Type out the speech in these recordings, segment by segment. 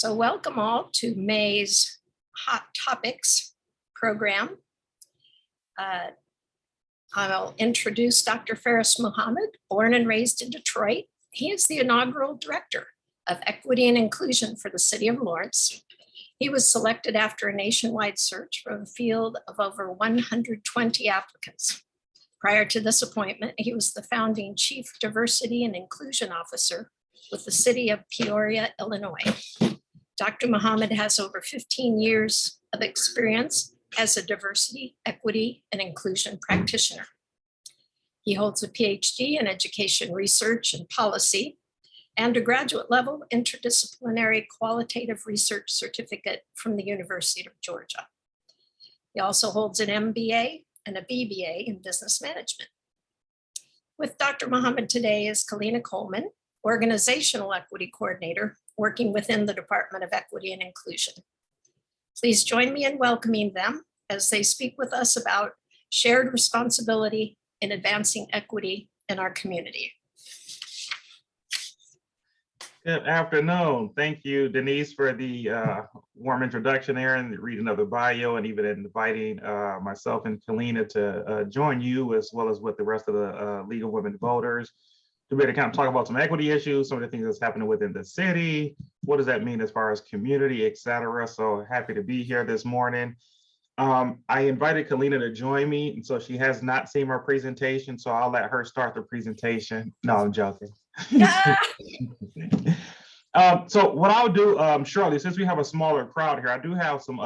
So welcome all to May's Hot Topics program. I'll introduce Dr. Farris Muhammad, born and raised in Detroit. He is the inaugural director of Equity and Inclusion for the City of Lawrence. He was selected after a nationwide search from a field of over 120 applicants. Prior to this appointment, he was the founding Chief Diversity and Inclusion Officer with the City of Peoria, Illinois. Dr. Muhammad has over 15 years of experience as a diversity, equity, and inclusion practitioner. He holds a PhD in education research and policy and a graduate level interdisciplinary qualitative research certificate from the University of Georgia. He also holds an MBA and a BBA in business management. With Dr. Muhammad today is Kalina Coleman, Organizational Equity Coordinator, working within the Department of Equity and Inclusion. Please join me in welcoming them as they speak with us about shared responsibility in advancing equity in our community. Good afternoon. Thank you, Denise, for the warm introduction there and the reading of the bio, and even inviting myself and Kalina to join you, as well as with the rest of the League of Women Voters, to be able to kind of talk about some equity issues, some of the things that's happening within the city. What does that mean as far as community, et cetera? So happy to be here this morning. I invited Kalina to join me, and so she has not seen my presentation, so I'll let her start the presentation. No, I'm joking. So what I'll do, Shirley, since we have a smaller crowd here, I do have some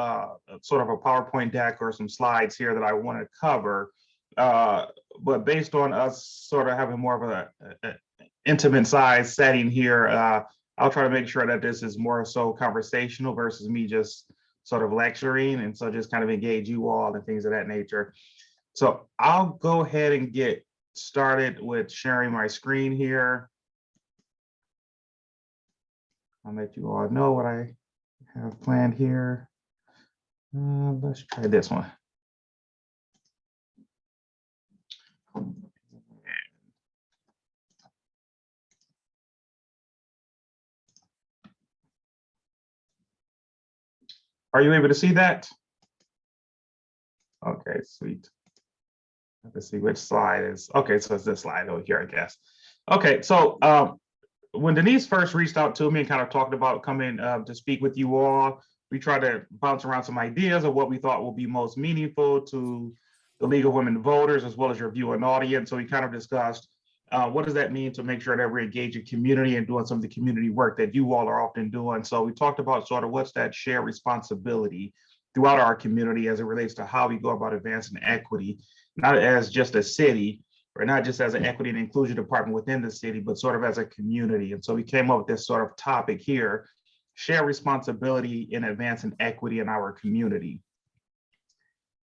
sort of a PowerPoint deck or some slides here that I want to cover. But based on us sort of having more of a intimate size setting here, I'll try to make sure that this is more so conversational versus me just sort of lecturing, and so just kind of engage you all and things of that nature. So I'll go ahead and get started with sharing my screen here. I'll let you all know what I have planned here. Let's try this one. Are you able to see that? Okay, sweet. Let's see which slide is. Okay, so it's this slide over here, I guess. Okay, so when Denise first reached out to me and kind of talked about coming to speak with you all, we tried to bounce around some ideas of what we thought will be most meaningful to the League of Women Voters, as well as your viewing audience. So we kind of discussed what does that mean to make sure that we're engaging community and doing some of the community work that you all are often doing. So we talked about sort of what's that shared responsibility throughout our community as it relates to how we go about advancing equity, not as just a city, or not just as an equity and inclusion department within the city, but sort of as a community. And so we came up with this sort of topic here, shared responsibility in advancing equity in our community.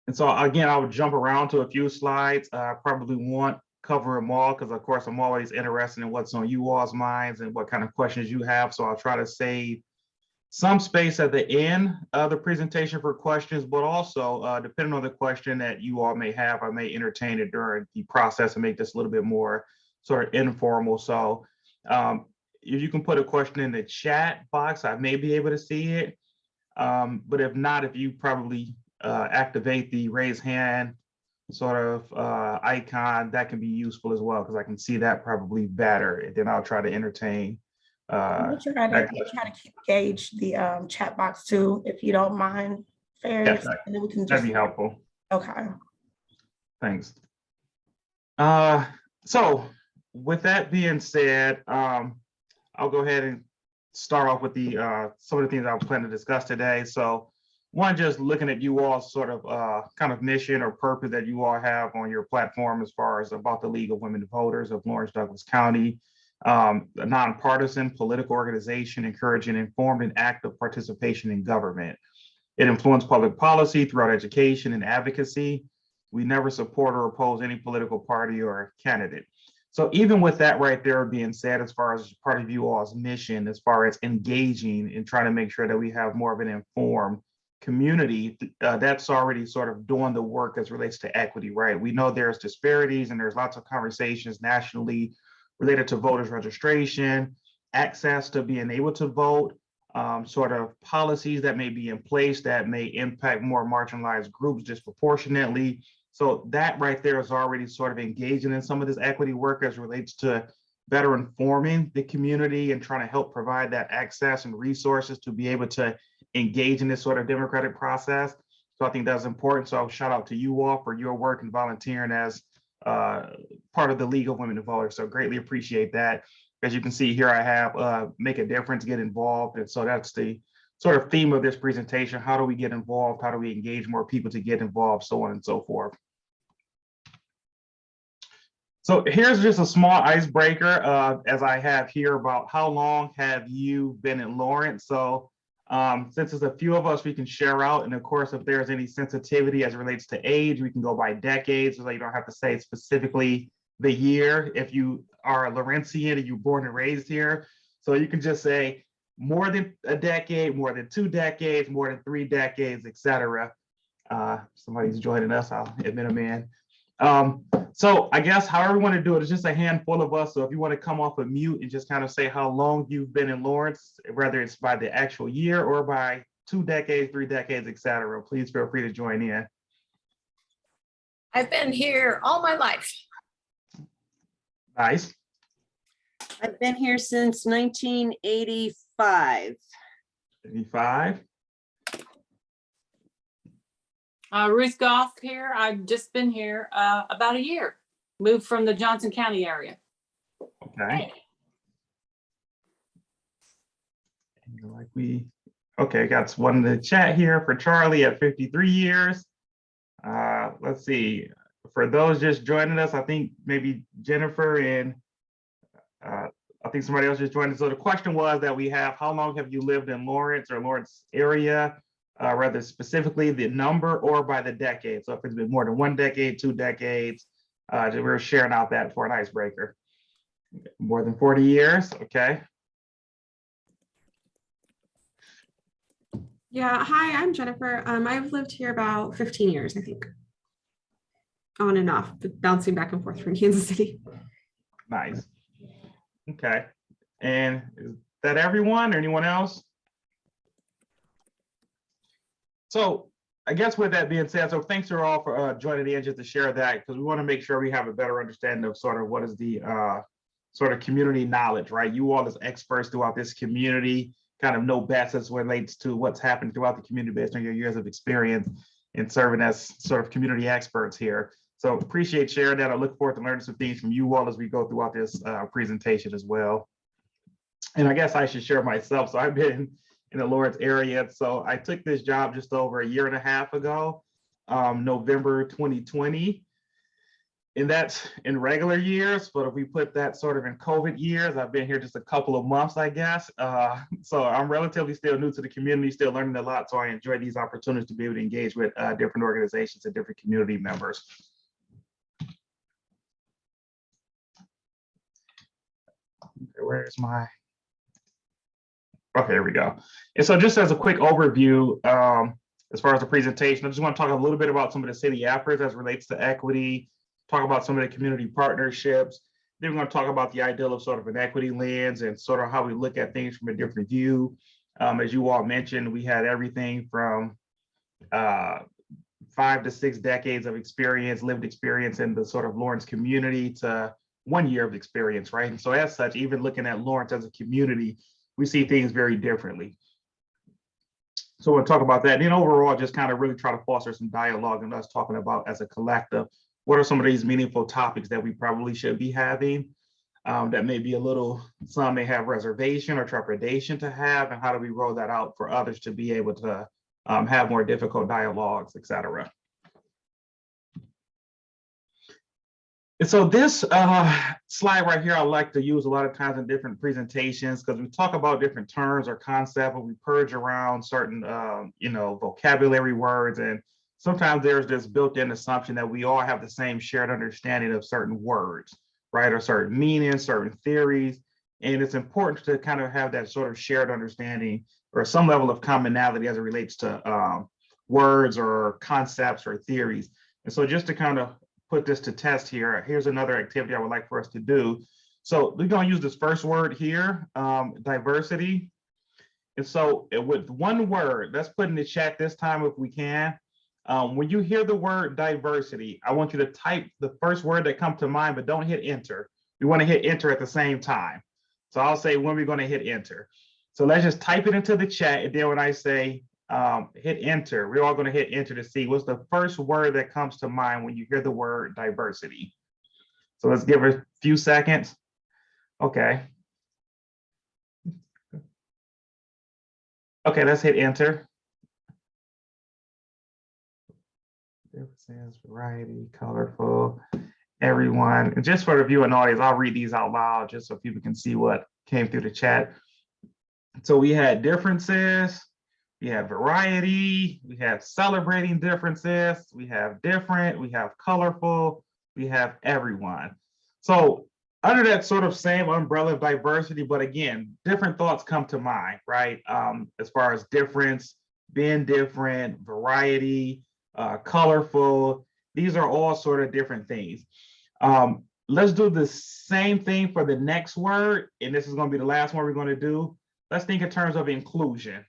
And so again, I would jump around to a few slides. I probably won't cover them all, because of course I'm always interested in what's on you all's minds and what kind of questions you have. So I'll try to save some space at the end of the presentation for questions, but also depending on the question that you all may have, I may entertain it during the process and make this a little bit more sort of informal. So if you can put a question in the chat box, I may be able to see it. But if not, if you probably activate the raise hand sort of icon, that can be useful as well, because I can see that probably better. And then I'll try to entertain. We'll try to gauge the chat box too, if you don't mind, Farris. Yeah, and then we can that'd be helpful. Okay. Thanks. So with that being said, I'll go ahead and start off with the some of the things I plan to discuss today. So one, just looking at you all sort of kind of mission or purpose that you all have on your platform as far as about the League of Women Voters of Lawrence Douglas County, a nonpartisan political organization encouraging informed and active participation in government. It influences public policy throughout education and advocacy. We never support or oppose any political party or candidate. So even with that right there being said, as far as part of you all's mission, as far as engaging and trying to make sure that we have more of an informed community, that's already sort of doing the work as relates to equity, right? We know there's disparities and there's lots of conversations nationally related to voters registration, access to being able to vote, sort of policies that may be in place that may impact more marginalized groups disproportionately. So that right there is already sort of engaging in some of this equity work as relates to better informing the community and trying to help provide that access and resources to be able to engage in this sort of democratic process. So I think that's important. So shout out to you all for your work and volunteering as part of the League of Women Voters. So greatly appreciate that. As you can see here, I have make a difference, get involved. And so that's the sort of theme of this presentation. How do we get involved? How do we engage more people to get involved? So on and so forth. So here's just a small icebreaker as I have here about how long have you been in Lawrence? So since there's a few of us, we can share out. And of course, if there's any sensitivity as it relates to age, we can go by decades so that you don't have to say specifically the year if you are a Lawrencian and you're born and raised here. So you can just say more than a decade, more than 2 decades, more than 3 decades, etc. Somebody's joining us, I'll admit them in. So I guess however we want to do it, it's just a handful of us. So if you want to come off of mute and just kind of say how long you've been in Lawrence, whether it's by the actual year or by 2 decades, 3 decades, etc., please feel free to join in. I've been here all my life. Nice. I've been here since 1985. 85. Ruth Goff here. I've just been here about a year. Moved from the Johnson County area. Okay. Okay, got one in the chat here for Charlie at 53 years. Let's see. For those just joining us, I think maybe Jennifer and I think somebody else just joined us. So the question was that we have, how long have you lived in Lawrence or Lawrence area? Rather specifically the number or by the decade. So if it's been more than 1 decade, 2 decades, we're sharing out that for an icebreaker. More than 40 years, okay. Yeah, hi, I'm Jennifer. I've lived here about 15 years, I think. On and off, but bouncing back and forth from Kansas City. Nice. Okay. And is that everyone or anyone else? So I guess with that being said, so thanks to all for joining in just to share that, because we want to make sure we have a better understanding of sort of what is the sort of community knowledge, right? You all as experts throughout this community kind of know best as relates to what's happened throughout the community based on your years of experience in serving as sort of community experts here. So appreciate sharing that. I look forward to learning some things from you all as we go throughout this presentation as well. And I guess I should share myself. So I've been in the Lawrence area. So I took this job just over 1.5 years ago, November 2020. And that's in regular years, but if we put that sort of in COVID years, I've been here just a couple of months, I guess. So I'm relatively still new to the community, still learning a lot. So I enjoy these opportunities to be able to engage with different organizations and different community members. Okay, where's my, okay, here we go. And so just as a quick overview, as far as the presentation, I just want to talk a little bit about some of the city efforts as relates to equity, talk about some of the community partnerships. Then we're going to talk about the ideal of sort of an equity lens and sort of how we look at things from a different view. As you all mentioned, we had everything from 5 to 6 decades of experience, lived experience in the sort of Lawrence community to 1 year of experience, right? And so as such, even looking at Lawrence as a community, we see things very differently. So we'll talk about that. And then overall, just kind of really try to foster some dialogue and us talking about as a collective, what are some of these meaningful topics that we probably should be having that may be a little, some may have reservation or trepidation to have, and how do we roll that out for others to be able to have more difficult dialogues, et cetera. And so this slide right here, I like to use a lot of times in different presentations because we talk about different terms or concepts, but we purge around certain, vocabulary words. And sometimes there's this built-in assumption that we all have the same shared understanding of certain words, right? Or certain meanings, certain theories. And it's important to kind of have that sort of shared understanding or some level of commonality as it relates to words or concepts or theories. And so just to kind of put this to test here, here's another activity I would like for us to do. So we're going to use this first word here, diversity. And so with one word, let's put in the chat this time if we can. When you hear the word diversity, I want you to type the first word that comes to mind, but don't hit enter. We want to hit enter at the same time. So I'll say when we're going to hit enter. So let's just type it into the chat. And then when I say hit enter, we're all going to hit enter to see what's the first word that comes to mind when you hear the word diversity. So let's give it a few seconds. Okay. Okay, let's hit enter. Differences, variety, colorful, everyone. And just for the viewing audience, I'll read these out loud just so people can see what came through the chat. So we had differences, we have variety, we have celebrating differences, we have different, we have colorful, we have everyone. So under that sort of same umbrella of diversity, but again, different thoughts come to mind, right? As far as difference, being different, variety, colorful, these are all sort of different things. Let's do the same thing for the next word, and this is going to be the last one we're going to do. Let's think in terms of inclusion.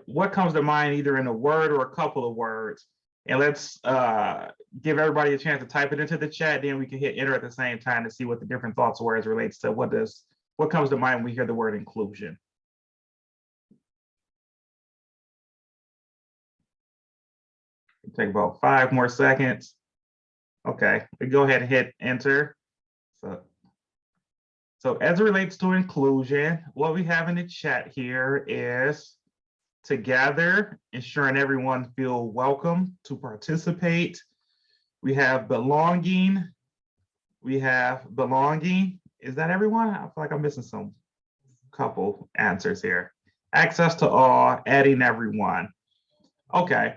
What comes to mind either in a word or a couple of words? And let's give everybody a chance to type it into the chat, then we can hit enter at the same time to see what the different thoughts were as it relates to what comes to mind when we hear the word inclusion. Take about 5 more seconds. Okay, we go ahead and hit enter. So as it relates to inclusion, what we have in the chat here is together, ensuring everyone feel welcome to participate. We have belonging. We have belonging. Is that everyone? I feel like I'm missing some couple answers here. Access to all, adding everyone. Okay.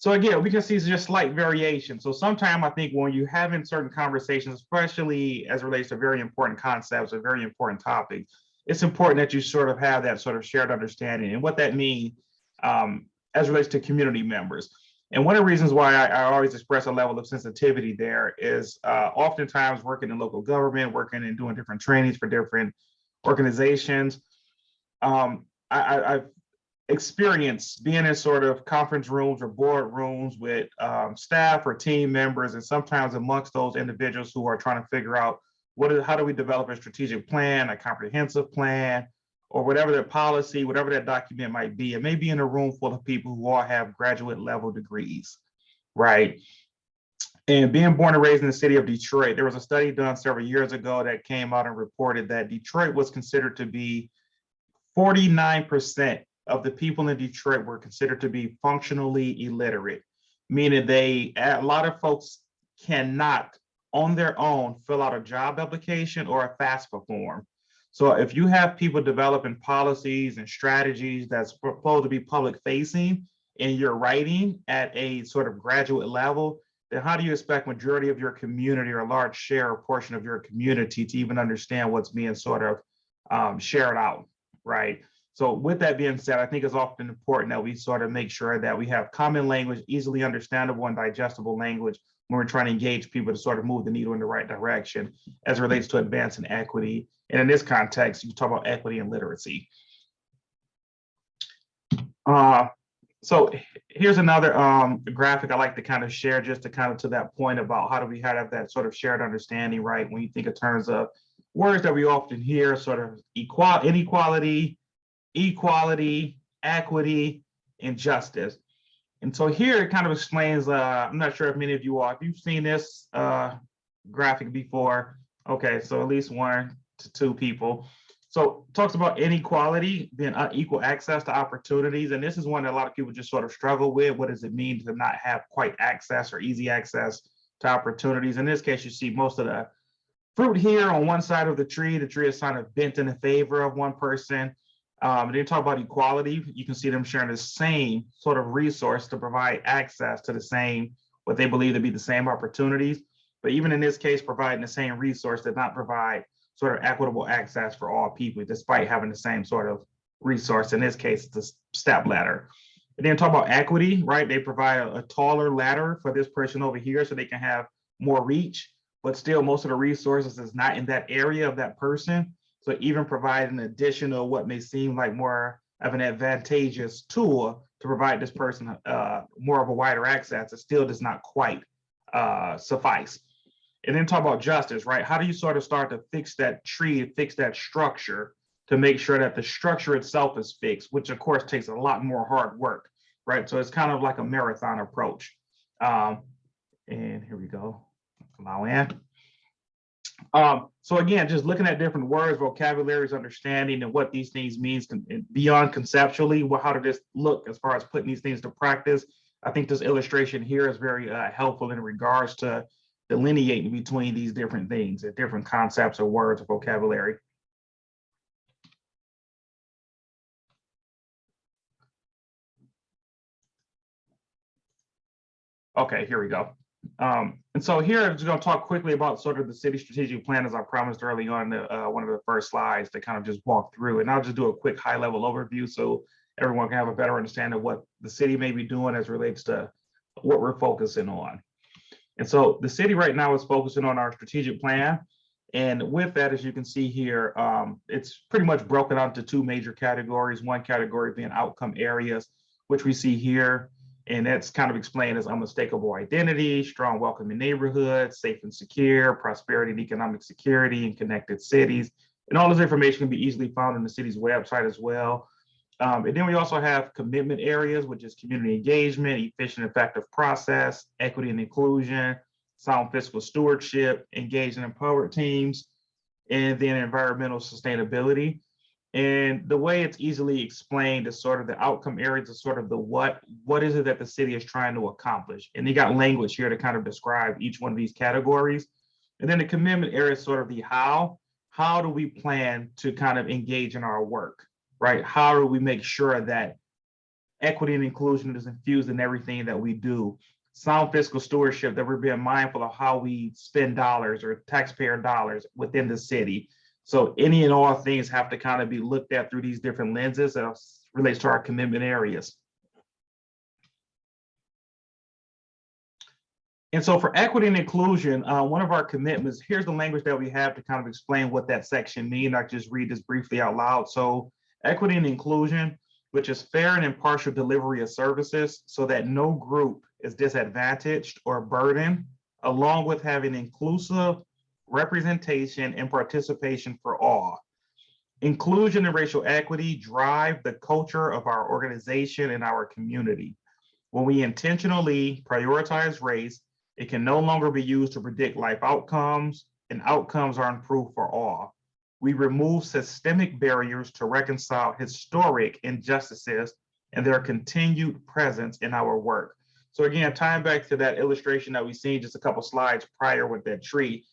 So again, we can see just slight variation. So sometimes I think when you're having certain conversations, especially as it relates to very important concepts or very important topics, it's important that you sort of have that sort of shared understanding and what that means as it relates to community members. And one of the reasons why I always express a level of sensitivity there is oftentimes working in local government, working and doing different trainings for different organizations. I've experience being in sort of conference rooms or board rooms with staff or team members, and sometimes amongst those individuals who are trying to figure out how do we develop a strategic plan, a comprehensive plan, or whatever their policy, whatever that document might be. It may be in a room full of people who all have graduate level degrees, right? And being born and raised in the city of Detroit, there was a study done several years ago that came out and reported that Detroit was considered to be 49% of the people in Detroit were considered to be functionally illiterate, meaning a lot of folks cannot on their own fill out a job application or a FAFSA form. So if you have people developing policies and strategies that's supposed to be public facing and you're writing at a sort of graduate level, then how do you expect majority of your community or a large share or portion of your community to even understand what's being sort of shared out, right? So with that being said, I think it's often important that we sort of make sure that we have common language, easily understandable and digestible language when we're trying to engage people to sort of move the needle in the right direction as it relates to advancing equity. And in this context, you talk about equity and literacy. So here's another graphic I like to kind of share just to kind of to that point about how do we have that sort of shared understanding, right? When you think in terms of words that we often hear, sort of inequality, equality, equity, and justice. And so here it kind of explains, I'm not sure if many of you are, if you've seen this graphic before. Okay, so at least 1 to 2 people. So it talks about inequality, being unequal access to opportunities. And this is one that a lot of people just sort of struggle with. What does it mean to not have quite access or easy access to opportunities? In this case, you see most of the fruit here on one side of the tree. The tree is kind of bent in the favor of one person. They talk about equality. You can see them sharing the same sort of resource to provide access to the same, what they believe to be the same opportunities. But even in this case, providing the same resource did not provide sort of equitable access for all people, despite having the same sort of resource. In this case, it's a step ladder. And then talk about equity, right? They provide a taller ladder for this person over here so they can have more reach, but still most of the resources is not in that area of that person. So even providing additional what may seem like more of an advantageous tool to provide this person more of a wider access, it still does not quite suffice. And then talk about justice, right? How do you sort of start to fix that tree, fix that structure to make sure that the structure itself is fixed, which of course takes a lot more hard work, right? So it's kind of like a marathon approach. And here we go, allow in. So again, just looking at different words, vocabularies, understanding, and what these things means beyond conceptually, well, how did this look as far as putting these things to practice? I think this illustration here is very helpful in regards to delineating between these different things and different concepts or words or vocabulary. Okay, here we go. And so here I'm just going to talk quickly about sort of the city strategic plan, as I promised early on one of the first slides to kind of just walk through. And I'll just do a quick high level overview so everyone can have a better understanding of what the city may be doing as relates to what we're focusing on. And so the city right now is focusing on our strategic plan. And with that, as you can see here, it's pretty much broken out into two major categories. One category being outcome areas, which we see here. And that's kind of explained as unmistakable identity, strong welcoming neighborhoods, safe and secure, prosperity and economic security, and connected cities. And all this information can be easily found on the city's website as well. And then we also have commitment areas, which is community engagement, efficient, effective process, equity and inclusion, sound fiscal stewardship, engaged and empowered teams, and then environmental sustainability. And the way it's easily explained is sort of the outcome areas is sort of the what is it that the city is trying to accomplish? And you got language here to kind of describe each one of these categories. And then the commitment area is sort of the how do we plan to kind of engage in our work, right? How do we make sure that equity and inclusion is infused in everything that we do? Sound fiscal stewardship, that we're being mindful of how we spend dollars or taxpayer dollars within the city. So any and all things have to kind of be looked at through these different lenses that relates to our commitment areas. And so for equity and inclusion, one of our commitments, here's the language that we have to kind of explain what that section means. I just read this briefly out loud. So equity and inclusion, which is fair and impartial delivery of services so that no group is disadvantaged or burdened, along with having inclusive representation and participation for all. Inclusion and racial equity drive the culture of our organization and our community. When we intentionally prioritize race, it can no longer be used to predict life outcomes, and outcomes are improved for all. We remove systemic barriers to reconcile historic injustices and their continued presence in our work. So again, tying back to that illustration that we seen just a couple slides prior with that tree,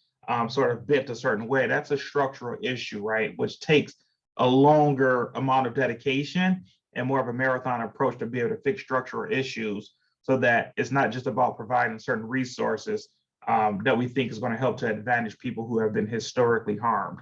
sort of bent a certain way, that's a structural issue, right? Which takes a longer amount of dedication and more of a marathon approach to be able to fix structural issues so that it's not just about providing certain resources that we think is going to help to advantage people who have been historically harmed.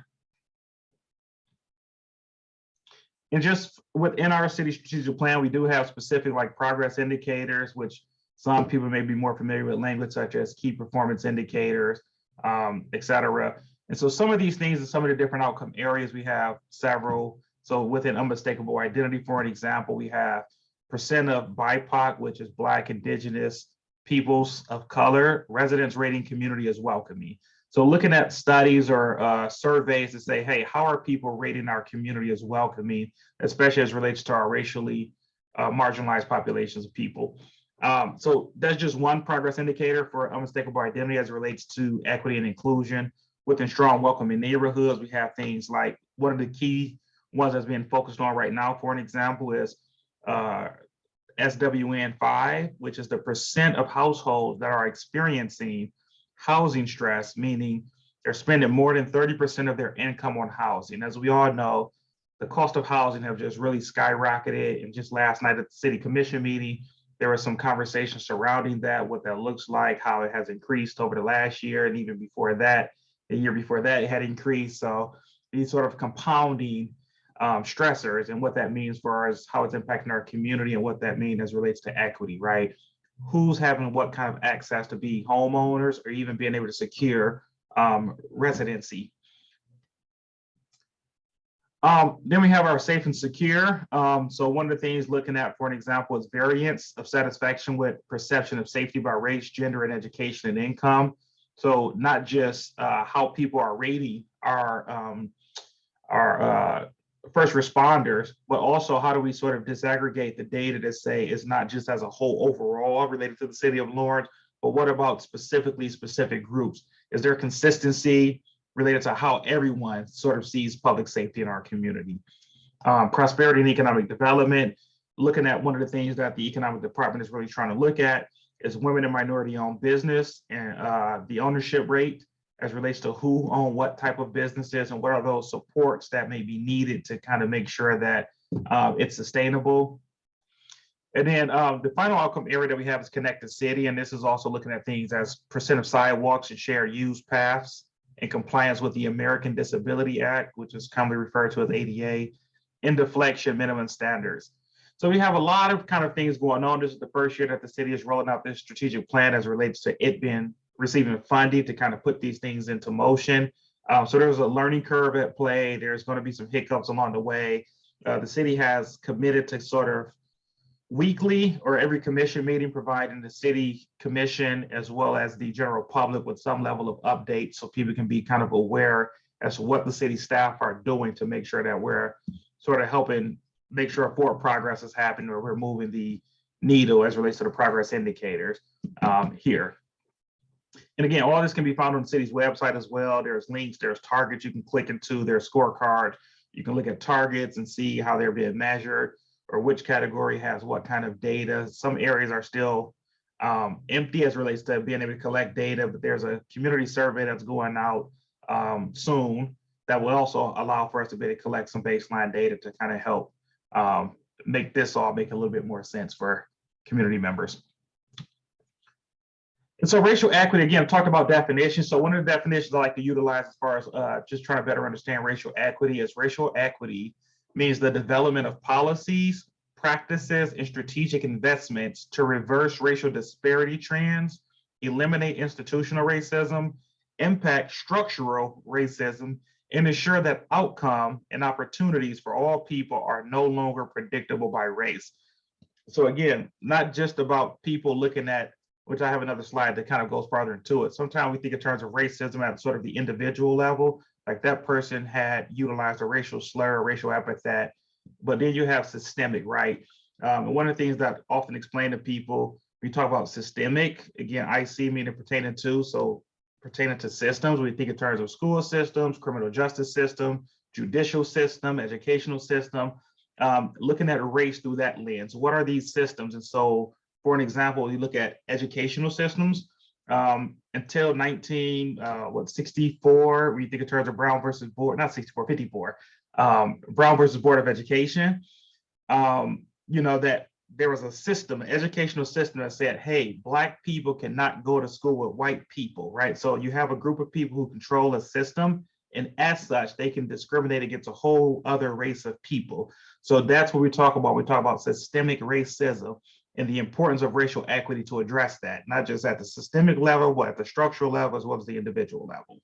And just within our city strategic plan, we do have specific like progress indicators, which some people may be more familiar with language such as key performance indicators, et cetera. And so some of these things and some of the different outcome areas, we have several. So within unmistakable identity, for an example, we have percent of BIPOC, which is Black, Indigenous, peoples of color, residents rating community as welcoming. So looking at studies or surveys to say, hey, how are people rating our community as welcoming, especially as relates to our racially marginalized populations of people. So that's just one progress indicator for unmistakable identity as it relates to equity and inclusion. Within strong welcoming neighborhoods, we have things like one of the key ones that's being focused on right now, for an example, is SWN5, which is the percent of households that are experiencing housing stress, meaning they're spending more than 30% of their income on housing. As we all know, the cost of housing have just really skyrocketed. And just last night at the city commission meeting, there was some conversation surrounding that, what that looks like, how it has increased over the last year. And even before that, the year before that, it had increased. So these sort of compounding stressors and what that means for us, how it's impacting our community and what that means as relates to equity, right? Who's having what kind of access to be homeowners or even being able to secure residency. Then we have our safe and secure. So one of the things looking at, for an example, is variance of satisfaction with perception of safety by race, gender, and education and income. So not just how people are rating our first responders, but also how do we sort of disaggregate the data to say it's not just as a whole overall related to the city of Lawrence, but what about specific groups? Is there consistency related to how everyone sort of sees public safety in our community? Prosperity and economic development, looking at one of the things that the economic department is really trying to look at is women and minority owned business and the ownership rate as relates to who own what type of businesses and what are those supports that may be needed to kind of make sure that it's sustainable. And then the final outcome area that we have is connected city. And this is also looking at things as percent of sidewalks and shared use paths in compliance with the American Disability Act, which is commonly referred to as ADA, and deflection minimum standards. So we have a lot of kind of things going on. This is the first year that the city is rolling out this strategic plan as it relates to it being receiving funding to kind of put these things into motion. So there's a learning curve at play. There's going to be some hiccups along the way. The city has committed to sort of weekly or every commission meeting providing the city commission as well as the general public with some level of update so people can be kind of aware as to what the city staff are doing to make sure that we're sort of helping make sure forward progress is happening or we're moving the needle as it relates to the progress indicators here. And again, all this can be found on the city's website as well. There's links, there's targets you can click into, there's scorecard. You can look at targets and see how they're being measured or which category has what kind of data. Some areas are still empty as it relates to being able to collect data, but there's a community survey that's going out soon that will also allow for us to be able to collect some baseline data to kind of help make this all make a little bit more sense for community members. And so racial equity, again, talked about definitions. So one of the definitions I like to utilize as far as just trying to better understand racial equity is racial equity means the development of policies, practices, and strategic investments to reverse racial disparity trends, eliminate institutional racism, impact structural racism, and ensure that outcome and opportunities for all people are no longer predictable by race. So again, not just about people looking at, which I have another slide that kind of goes farther into it. Sometimes we think in terms of racism at sort of the individual level, like that person had utilized a racial slur, a racial epithet, but then you have systemic, right? And one of the things that I often explain to people, we talk about systemic, again, IC meaning pertaining to, so pertaining to systems, we think in terms of school systems, criminal justice system, judicial system, educational system, looking at race through that lens. What are these systems? And so, for an example, you look at educational systems, until 1964, we think in terms of Brown versus Board, not 64, 54, Brown versus Board of Education, you know, that there was a system, an educational system that said, hey, Black people cannot go to school with white people, right? So you have a group of people who control a system, and as such, they can discriminate against a whole other race of people. So that's what we talk about. We talk about systemic racism and the importance of racial equity to address that, not just at the systemic level, but at the structural level, as well as the individual level.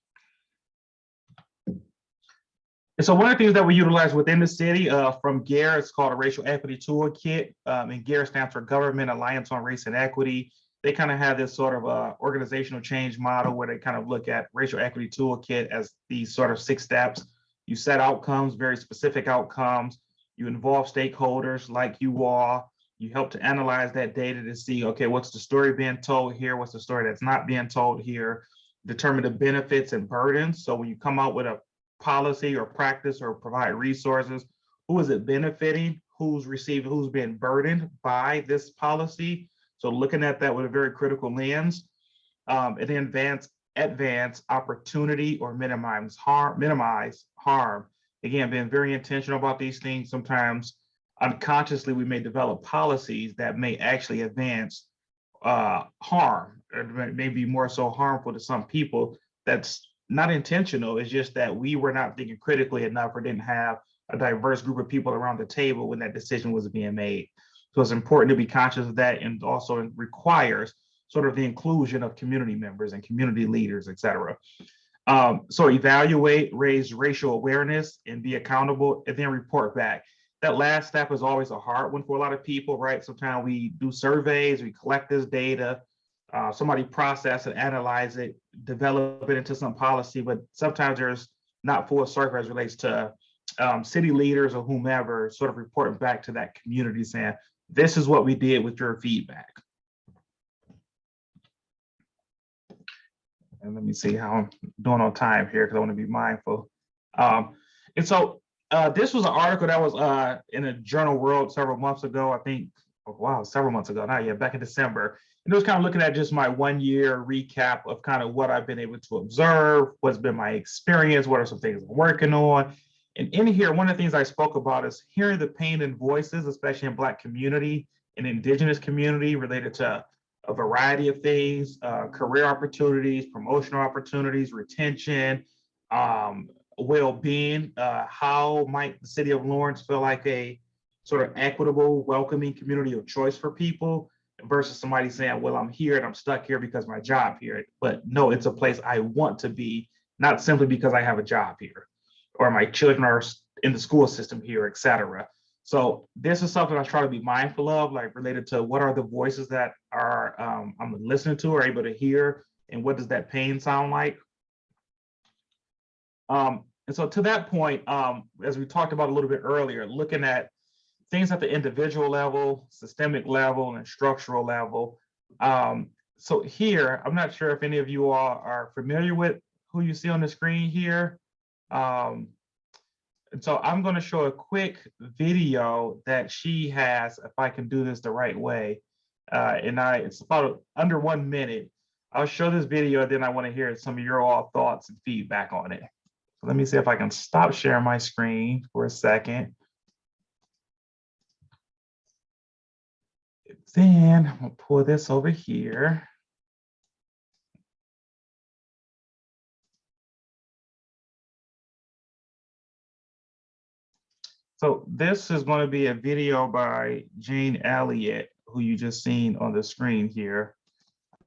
And so one of the things that we utilize within the city from GARE, it's called a racial equity toolkit. And GARE stands for Government Alliance on Race and Equity. They kind of have this sort of organizational change model where they kind of look at racial equity toolkit as these sort of 6 steps. You set outcomes, very specific outcomes. You involve stakeholders like you all. You help to analyze that data to see, okay, what's the story being told here? What's the story that's not being told here? Determine the benefits and burdens. So when you come out with a policy or practice or provide resources, who is it benefiting? Who's receiving, who's being burdened by this policy? So looking at that with a very critical lens, and then advance opportunity or minimize harm. Again, being very intentional about these things. Sometimes unconsciously, we may develop policies that may actually advance harm, or may be more so harmful to some people. That's not intentional. It's just that we were not thinking critically enough or didn't have a diverse group of people around the table when that decision was being made. So it's important to be conscious of that, and also it requires sort of the inclusion of community members and community leaders, et cetera. So evaluate, raise racial awareness, and be accountable, and then report back. That last step is always a hard one for a lot of people, right? Sometimes we do surveys, we collect this data, somebody process and analyze it, develop it into some policy, but sometimes there's not full circle as relates to city leaders or whomever sort of reporting back to that community saying, this is what we did with your feedback. And let me see how I'm doing on time here because I want to be mindful. And so this was an article that was in a journal World several months ago, I think, oh, wow, several months ago, not yet, back in December. And it was kind of looking at just my 1 year recap of kind of what I've been able to observe, what's been my experience, what are some things I'm working on. And in here, one of the things I spoke about is hearing the pain and voices, especially in Black community and Indigenous community related to a variety of things, career opportunities, promotional opportunities, retention, well-being. How might the city of Lawrence feel like a sort of equitable, welcoming community of choice for people versus somebody saying, well, I'm here and I'm stuck here because my job here. But no, it's a place I want to be, not simply because I have a job here or my children are in the school system here, et cetera. So this is something I try to be mindful of, like related to what are the voices that are I'm listening to or able to hear, and what does that pain sound like? And so to that point, as we talked about a little bit earlier, looking at things at the individual level, systemic level, and structural level. So here, I'm not sure if any of you all are familiar with who you see on the screen here. And so I'm going to show a quick video that she has, if I can do this the right way. It's about under 1 minute. I'll show this video, then I want to hear some of your all thoughts and feedback on it. So let me see if I can stop sharing my screen for a second. Then I'm going to pull this over here. So this is going to be a video by Jane Elliott, who you just seen on the screen here.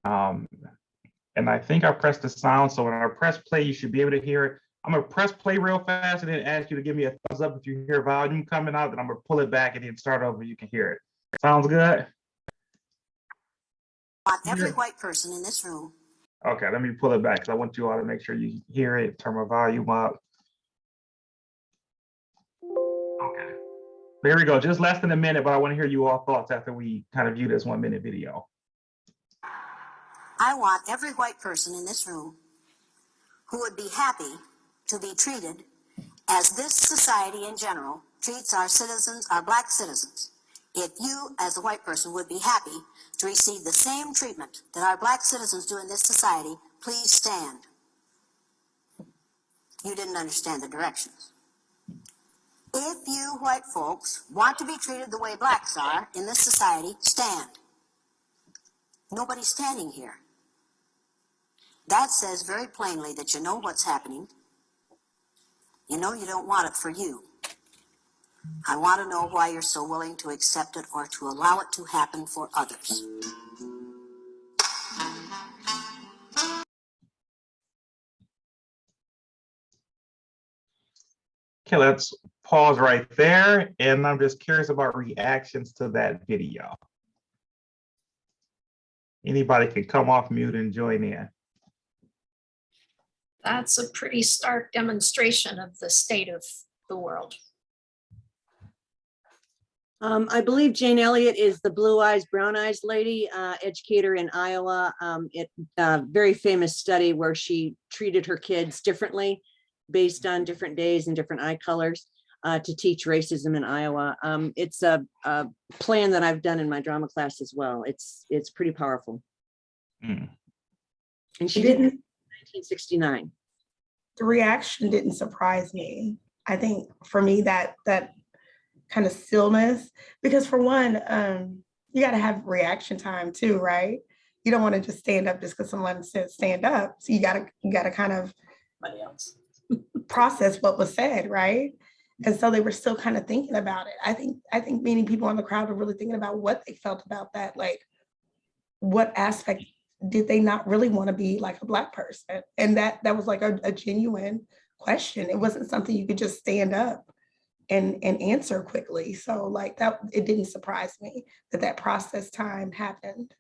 And I think I pressed the sound, so when I press play, you should be able to hear it. I'm gonna press play real fast and then ask you to give me a thumbs up if you hear volume coming out, then I'm gonna pull it back and then start over, you can hear it. Sounds good? Every white person in this room. Okay, let me pull it back because I want you all to make sure you hear it, turn my volume up. Okay, there we go, just less than a minute, but I want to hear you all thoughts after we kind of view this 1 minute video. I want every white person in this room who would be happy to be treated as this society in general treats our citizens, our Black citizens. If you, as a white person, would be happy to receive the same treatment that our Black citizens do in this society, please stand. You didn't understand the directions. If you white folks want to be treated the way Blacks are in this society, stand. Nobody's standing here. That says very plainly that you know what's happening. You know you don't want it for you. I want to know why you're so willing to accept it or to allow it to happen for others. Okay, let's pause right there. And I'm just curious about reactions to that video. Anybody can come off mute and join in. That's a pretty stark demonstration of the state of the world. I believe Jane Elliott is the blue eyes, brown eyes lady, educator in Iowa. Very famous study where she treated her kids differently based on different days and different eye colors to teach racism in Iowa. It's a plan that I've done in my drama class as well. It's pretty powerful. Mm. And she did it in 1969. The reaction didn't surprise me. I think for me that kind of stillness, because for one, you got to have reaction time too, right? You don't want to just stand up just because someone said stand up. So you got to kind of process what was said, right? And so they were still kind of thinking about it. I think many people in the crowd were really thinking about what they felt about that, like what aspect did they not really want to be like a Black person? And that was like a genuine question. It wasn't something you could just stand up and answer quickly. So like that, it didn't surprise me that process time happened.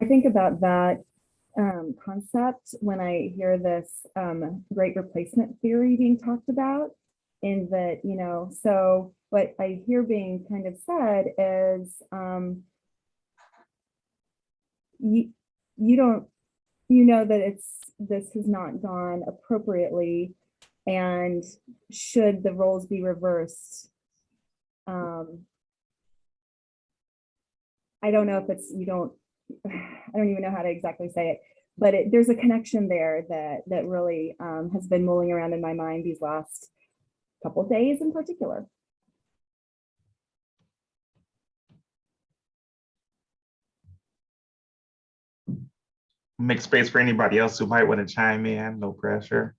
I think about that concept when I hear this great replacement theory being talked about, in that, you know, so what I hear being kind of said is you don't, you know, that this has not gone appropriately, and should the roles be reversed, I don't know if it's, I don't even know how to exactly say it, but there's a connection there that really has been mulling around in my mind these last couple of days in particular. Make space for anybody else who might want to chime in, no pressure.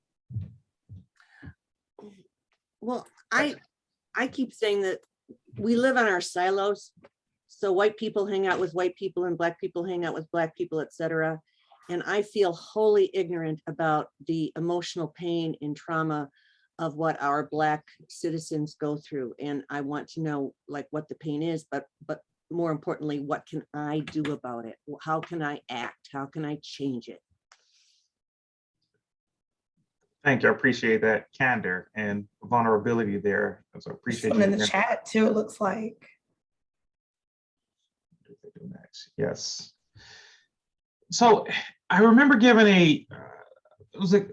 Well, I keep saying that we live on our silos. So white people hang out with white people and Black people hang out with Black people, etc. And I feel wholly ignorant about the emotional pain and trauma of what our Black citizens go through. And I want to know like what the pain is, but more importantly, what can I do about it? How can I act? How can I change it? Thank you. I appreciate that candor and vulnerability there. So I appreciate Someone you. in the chat too, it looks like. Next. Yes. So I remember giving it was a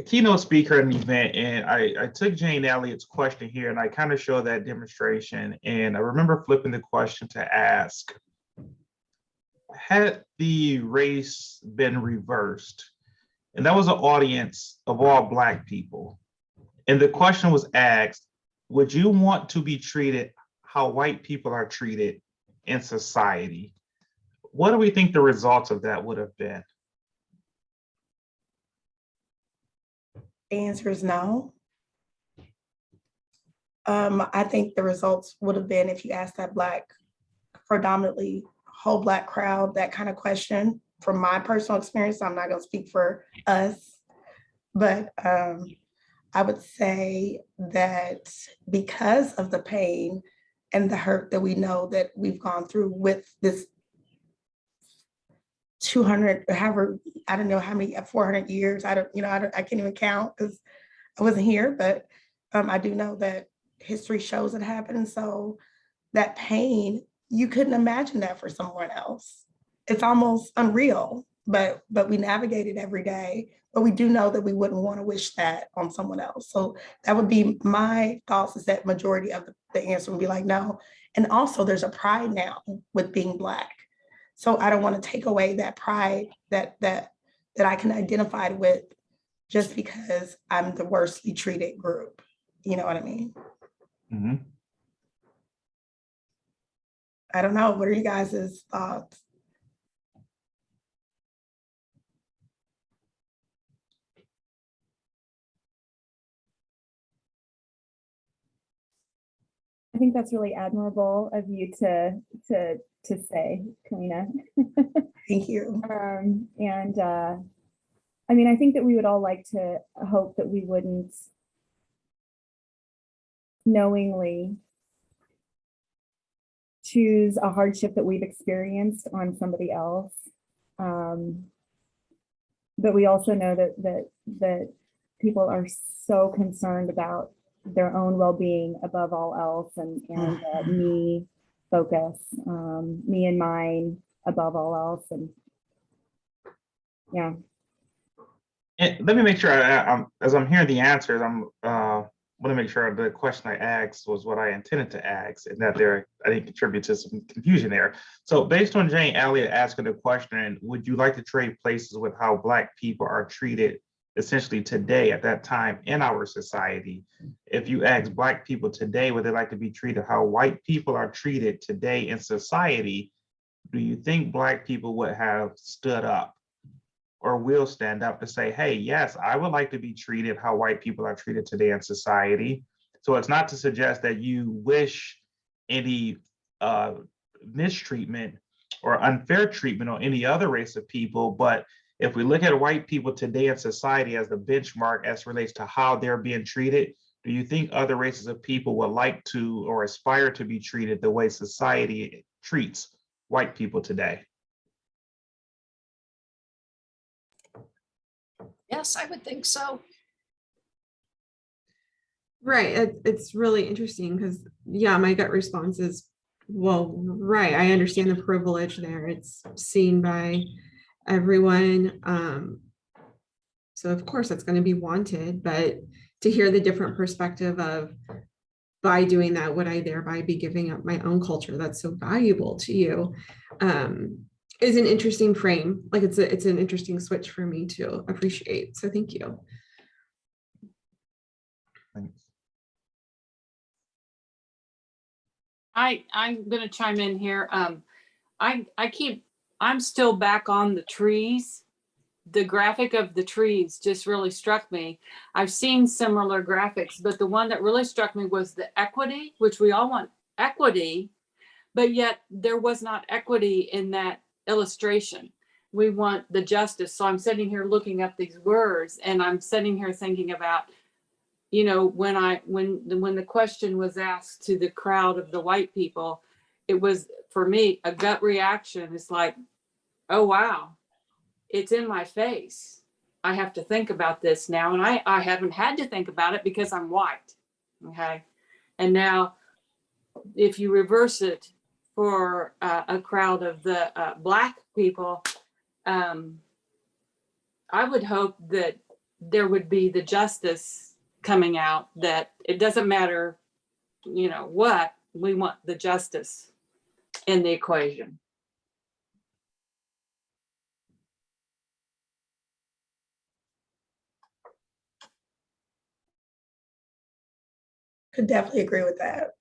keynote speaker at an event, and I took Jane Elliott's question here and I kind of showed that demonstration. And I remember flipping the question to ask, had the race been reversed? And that was an audience of all Black people. And the question was asked, would you want to be treated how white people are treated in society? What do we think the results of that would have been? The answer is no. I think the results would have been, if you asked that predominantly whole Black crowd, that kind of question, from my personal experience, I'm not going to speak for us, but I would say that because of the pain and the hurt that we know that we've gone through with this 200, however, I don't know how many, 400 years, I can't even count because I wasn't here, but I do know that history shows it happened. So that pain, you couldn't imagine that for someone else. It's almost unreal, but we navigate it every day. But we do know that we wouldn't want to wish that on someone else. So that would be my thoughts, is that majority of the answer would be like, no. And also there's a pride now with being Black. So I don't want to take away that pride that I can identify with just because I'm the worstly treated group. You know what I mean? Mm-hmm. I don't know. What are you guys' thoughts? I think that's really admirable of you to say, Kalina. Thank you. And I mean, I think that we would all like to hope that we wouldn't knowingly choose a hardship that we've experienced on somebody else. But we also know that people are so concerned about their own well-being above all else, and me focus, me and mine above all else. And yeah. And let me make sure, as I'm hearing the answers, want to make sure the question I asked was what I intended to ask, and that I didn't contribute to some confusion there. So based on Jane Elliott asking the question, would you like to trade places with how Black people are treated essentially today at that time in our society? If you ask Black people today, would they like to be treated how white people are treated today in society? Do you think Black people would have stood up or will stand up to say, hey, yes, I would like to be treated how white people are treated today in society? So it's not to suggest that you wish any mistreatment or unfair treatment on any other race of people. But if we look at white people today in society as the benchmark as relates to how they're being treated, do you think other races of people would like to or aspire to be treated the way society treats white people today? Yes, I would think so. Right. It's really interesting because, yeah, my gut response is, well, right. I understand the privilege there. It's seen by everyone. So of course it's going to be wanted, but to hear the different perspective of, by doing that, would I thereby be giving up my own culture that's so valuable to you? Is an interesting frame. Like it's an interesting switch for me to appreciate. So thank you. Thanks. I'm gonna chime in here. I'm still back on the trees. The graphic of the trees just really struck me. I've seen similar graphics, but the one that really struck me was the equity, which we all want equity, but yet there was not equity in that illustration. We want the justice. So I'm sitting here looking up these words, and I'm sitting here thinking about, you know, when the question was asked to the crowd of the white people, it was, for me, a gut reaction. It's like, oh, wow, it's in my face. I have to think about this now. And I haven't had to think about it because I'm white. Okay. And now if you reverse it for a crowd of the Black people, I would hope that there would be the justice coming out, that it doesn't matter, you know, what, we want the justice in the equation. Could definitely agree with that.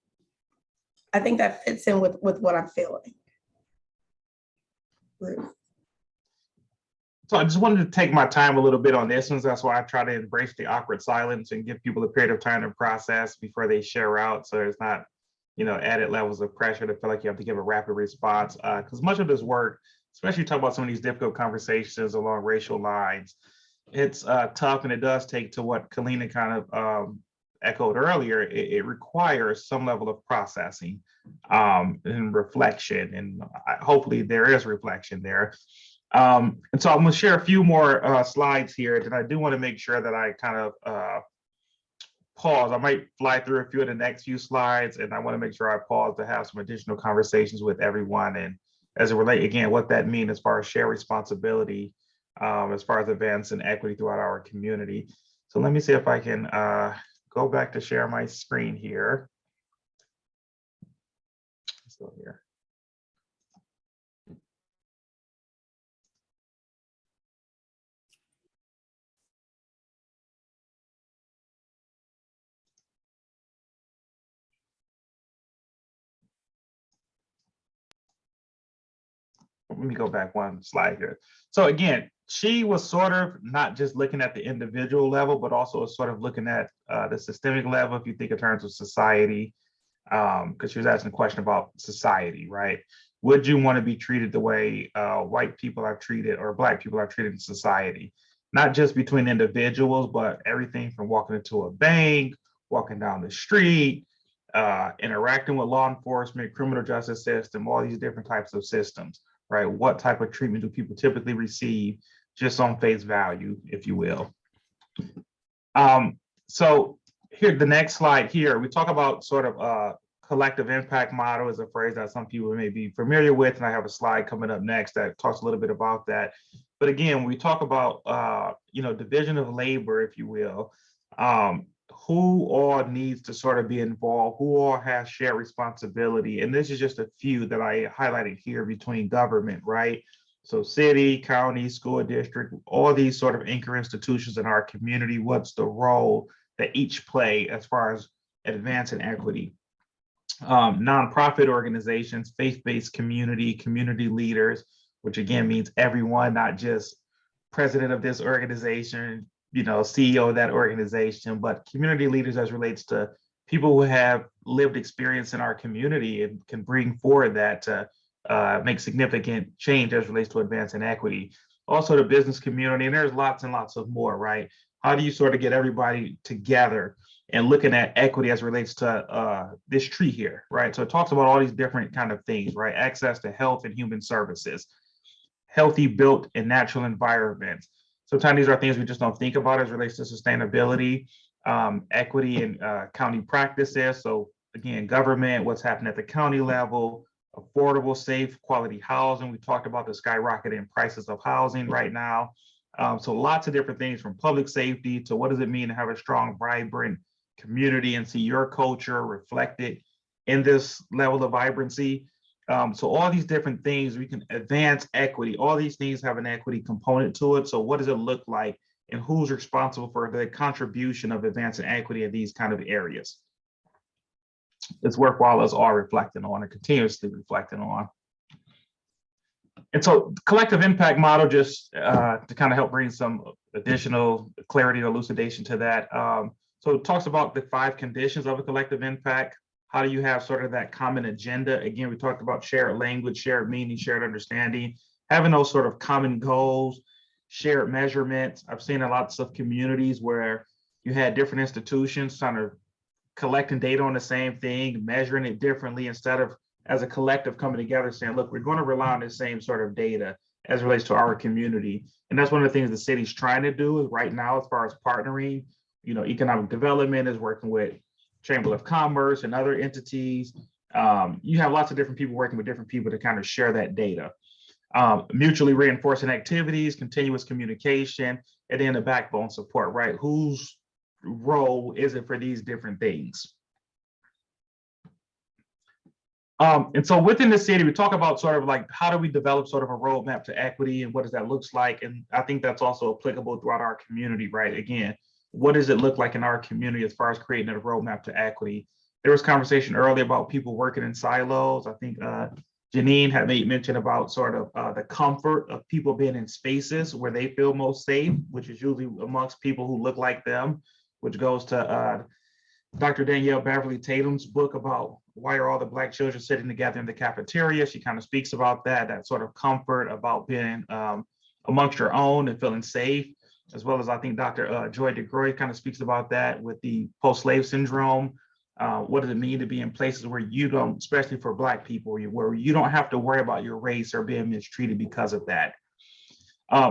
I think that fits in with what I'm feeling. Ruth. So I just wanted to take my time a little bit on this one. That's why I try to embrace the awkward silence and give people a period of time to process before they share out. So there's not, you know, added levels of pressure to feel like you have to give a rapid response. Because much of this work, especially talk about some of these difficult conversations along racial lines, it's tough, and it does take, to what Kalina kind of echoed earlier, it requires some level of processing and reflection, and hopefully there is reflection there. And so I'm going to share a few more slides here, and I do want to make sure that I kind of pause. I might fly through a few of the next few slides, and I want to make sure I pause to have some additional conversations with everyone, and as it relates, again, what that means as far as shared responsibility, as far as events and equity throughout our community. So let me see if I can go back to share my screen here. Still here. Let me go back one slide here. So again, she was sort of not just looking at the individual level, but also sort of looking at the systemic level, if you think in terms of society, because she was asking a question about society, right? Would you want to be treated the way white people are treated or Black people are treated in society? Not just between individuals, but everything from walking into a bank, walking down the street, interacting with law enforcement, criminal justice system, all these different types of systems, right? What type of treatment do people typically receive just on face value, if you will? So here, the next slide here, we talk about sort of collective impact model is a phrase that some people may be familiar with, and I have a slide coming up next that talks a little bit about that. But again, when we talk about you know, division of labor, if you will, who all needs to sort of be involved, who all has shared responsibility, and this is just a few that I highlighted here between government, right? So city, county, school district, all these sort of anchor institutions in our community, what's the role that each play as far as advancing equity? Nonprofit organizations, faith-based community leaders, which again means everyone, not just president of this organization, you know, CEO of that organization, but community leaders as relates to people who have lived experience in our community and can bring forward that to make significant change as relates to advancing equity. Also the business community, and there's lots and lots of more, right? How do you sort of get everybody together and looking at equity as it relates to this tree here, right? So it talks about all these different kind of things, right? Access to health and human services, healthy built and natural environments. Sometimes these are things we just don't think about as it relates to sustainability, equity and county practices. So again, government, what's happening at the county level, affordable, safe, quality housing. We talked about the skyrocketing prices of housing right now. So lots of different things from public safety to what does it mean to have a strong, vibrant community and see your culture reflected in this level of vibrancy. So all these different things, we can advance equity. All these things have an equity component to it. So what does it look like and who's responsible for the contribution of advancing equity in these kind of areas? It's worthwhile us all reflecting on and continuously reflecting on. And so collective impact model, just to kind of help bring some additional clarity or elucidation to that. So it talks about the 5 conditions of a collective impact. How do you have sort of that common agenda? Again, we talked about shared language, shared meaning, shared understanding, having those sort of common goals, shared measurements. I've seen in lots of communities where you had different institutions trying to collecting data on the same thing, measuring it differently instead of as a collective coming together saying, look, we're going to rely on the same sort of data as it relates to our community. And that's one of the things the city's trying to do right now as far as partnering. You know, economic development is working with Chamber of Commerce and other entities. You have lots of different people working with different people to kind of share that data. Mutually reinforcing activities, continuous communication, and then the backbone support, right? Whose role is it for these different things? And so within the city, we talk about sort of like, how do we develop sort of a roadmap to equity and what does that looks like? And I think that's also applicable throughout our community, right? Again, what does it look like in our community as far as creating a roadmap to equity? There was conversation earlier about people working in silos. I think Janine had made mention about sort of the comfort of people being in spaces where they feel most safe, which is usually amongst people who look like them, which goes to Dr. Danielle Beverly Tatum's book about why are all the Black children sitting together in the cafeteria. She kind of speaks about that sort of comfort about being amongst your own and feeling safe, as well as I think Dr. Joy DeGroy kind of speaks about that with the post-slave syndrome. What does it mean to be in places where you don't, especially for Black people, where you don't have to worry about your race or being mistreated because of that.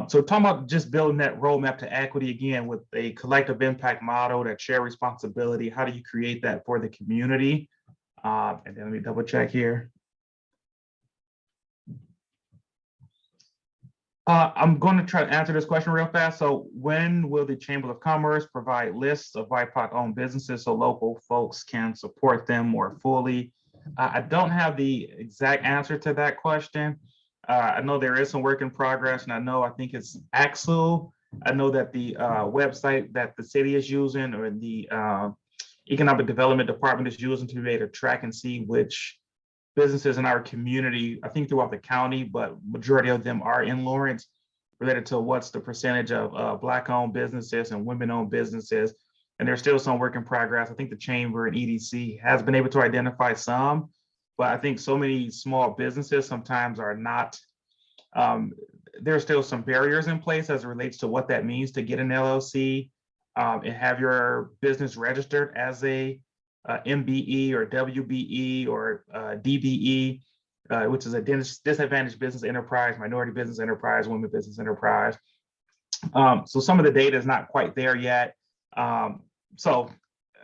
So talking about just building that roadmap to equity, again, with a collective impact model, that shared responsibility, how do you create that for the community? And then let me double check here. I'm going to try to answer this question real fast. So when will the Chamber of Commerce provide lists of BIPOC-owned businesses so local folks can support them more fully? I don't have the exact answer to that question. I know there is some work in progress, and I think it's Axel. I know that the website that the city is using or the Economic Development Department is using to be able to track and see which businesses in our community, I think throughout the county, but majority of them are in Lawrence, related to what's the percentage of Black-owned businesses and women-owned businesses. And there's still some work in progress. I think the Chamber and EDC has been able to identify some, but I think so many small businesses sometimes are not, there's still some barriers in place as it relates to what that means to get an LLC and have your business registered as a MBE or WBE or DBE, which is a disadvantaged business enterprise, minority business enterprise, women business enterprise. So some of the data is not quite there yet. So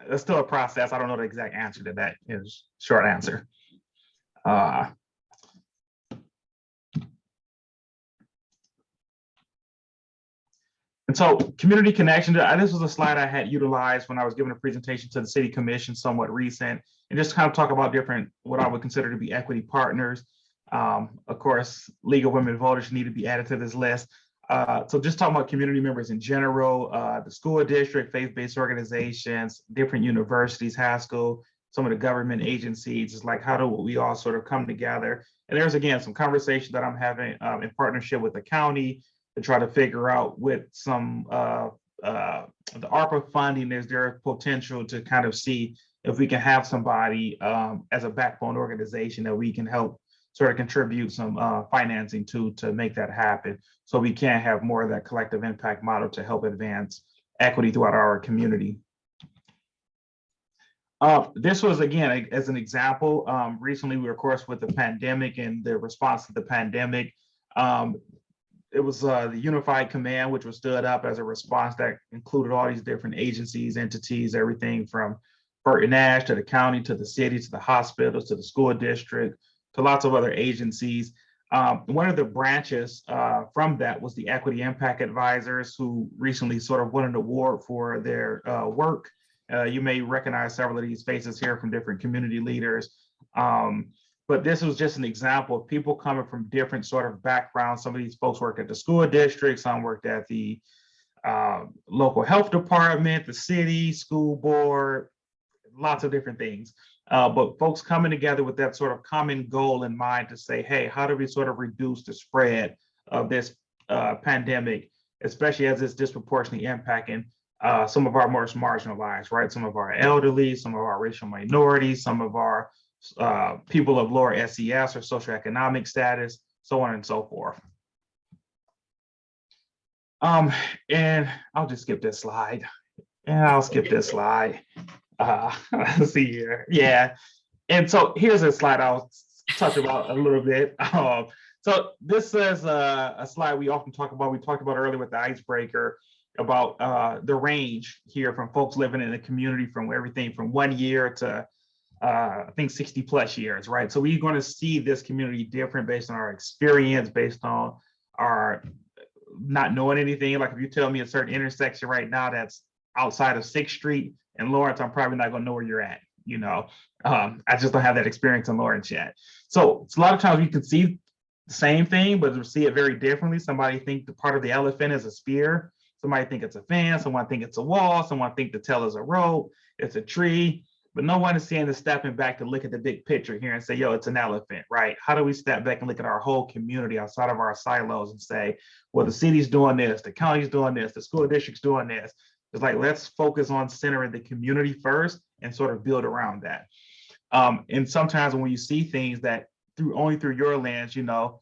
it's still a process. I don't know the exact answer to that, is short answer. And so community connection, this was a slide I had utilized when I was giving a presentation to the city commission, somewhat recent, and just kind of talk about different, what I would consider to be equity partners. Of course, League of Women Voters need to be added to this list. So just talking about community members in general, the school district, faith-based organizations, different universities, high school, some of the government agencies, it's like, how do we all sort of come together? And there's, again, some conversation that I'm having in partnership with the county to try to figure out with some the ARPA funding, is there potential to kind of see if we can have somebody as a backbone organization that we can help sort of contribute some financing to make that happen. So we can have more of that collective impact model to help advance equity throughout our community. This was, again, as an example, recently we were, of course, with the pandemic and the response to the pandemic. It was the Unified Command, which was stood up as a response that included all these different agencies, entities, everything from Burton Nash to the county, to the city, to the hospitals, to the school district, to lots of other agencies. One of the branches from that was the Equity Impact Advisors, who recently sort of won an award for their work. You may recognize several of these faces here from different community leaders. But this was just an example of people coming from different sort of backgrounds. Some of these folks worked at the school district, some worked at the local health department, the city, school board, lots of different things. But folks coming together with that sort of common goal in mind to say, hey, how do we sort of reduce the spread of this pandemic, especially as it's disproportionately impacting some of our most marginalized, right? Some of our elderly, some of our racial minorities, some of our people of lower SES or socioeconomic status, so on and so forth. And I'll just skip this slide. And I'll skip this slide. Let's see here. Yeah. And so here's a slide I'll touch about a little bit. So this is a slide we often talk about. We talked about earlier with the icebreaker about the range here from folks living in the community from everything from 1 year to I think 60 plus years, right? So we're going to see this community different based on our experience, based on our not knowing anything. Like if you tell me a certain intersection right now that's outside of 6th Street in Lawrence, I'm probably not going to know where you're at. You know, I just don't have that experience in Lawrence yet. So it's a lot of times you can see the same thing, but we see it very differently. Somebody think the part of the elephant is a spear. Somebody think it's a fence. Someone think it's a wall. Someone think the tail is a rope. It's a tree. But no one is seeing the stepping back to look at the big picture here and say, yo, it's an elephant, right? How do we step back and look at our whole community outside of our silos and say, well, the city's doing this, the county's doing this, the school district's doing this. It's like, let's focus on centering the community first and sort of build around that. And sometimes when you see things that only through your lens, you know,